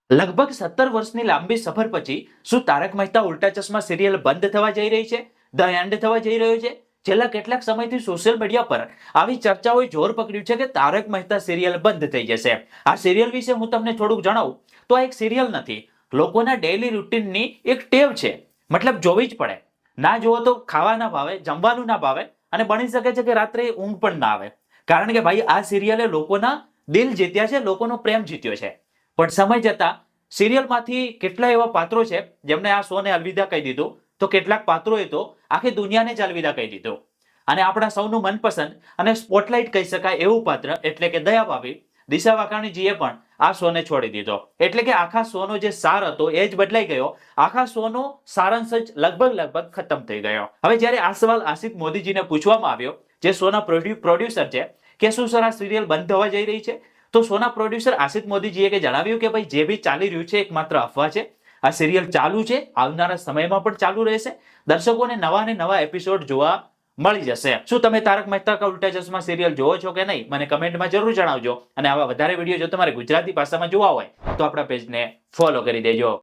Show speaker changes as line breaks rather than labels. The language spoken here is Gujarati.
લગભગ 17 વર્ષની લાંબી સફર પછી શું તારક મહેતા ઉલ્ટા ચશ્મા સિરિયલ બંધ થવા જઈ રહી છે? ધ એન્ડ થવા જઈ રહ્યો છે? છેલ્લા કેટલાક સમયથી સોશિયલ મીડિયા પર આવી ચર્ચાઓએ જોર પકડ્યું છે કે તારક મહેતા સિરિયલ બંધ થઈ જશે. આ સિરિયલ વિશે હું તમને થોડુંક જણાવું તો આ એક સિરિયલ નથી, લોકોના ડેઈલી રૂટીનની એક ટેવ છે. મતલબ જોવી જ પડે, ના જોવો તો ખાવા ના ભાવે, જમવાનું ના ભાવે અને બની શકે છે કે રાત્રે ઊંઘ પણ ના આવે. કારણ કે ભાઈ આ સિરિયલે લોકોના દિલ જીત્યા છે, લોકોનો પ્રેમ જીત્યો છે. પણ સમય જતા સિરિયલમાંથી કેટલા એવા પાત્રો છે જેમને આ શોને અલવિદા કહી દીધું, તો કેટલાક પાત્રોએ તો આખી દુનિયાને જ અલવિદા કહી દીધું. અને આપણા સૌનું મનપસંદ અને સ્પોટલાઇટ કહી શકાય એવું પાત્ર એટલે કે દયા ભાભી, દિશા વાકાણીજીએ પણ આ શોને છોડી દીધો. એટલે કે આખા શોનો જે સાર હતો એ જ બદલાઈ ગયો. આખા શોનો સારાંશ જ લગભગ ખતમ થઈ ગયો. હવે જ્યારે આ સવાલ આસિફ મોદીજીને પૂછવામાં આવ્યો, જે શોના પ્રોડ્યુસર છે, કે શું સર આ સિરિયલ બંધ થવા જઈ રહી છે, તો શોના પ્રોડ્યુસર આસિફ મોદીજીએ જણાવ્યું કે ભાઈ જે બી ચાલી રહ્યું છે એક માત્ર અફવા છે. આ સિરિયલ ચાલુ છે, આવનારા સમયમાં પણ ચાલુ રહેશે. દર્શકોને નવા ને નવા એપિસોડ જોવા મળી જશે. શું તમે તારક મહેતા કા ઉલ્ટા ચશ્મા સિરિયલ જોવો છો કે નહીં, મને કમેન્ટમાં જરૂર જણાવજો. અને આવા વધારે વિડીયો જો તમારે ગુજરાતી ભાષામાં જોવા હોય તો આપણા પેજને ફોલો કરી દેજો.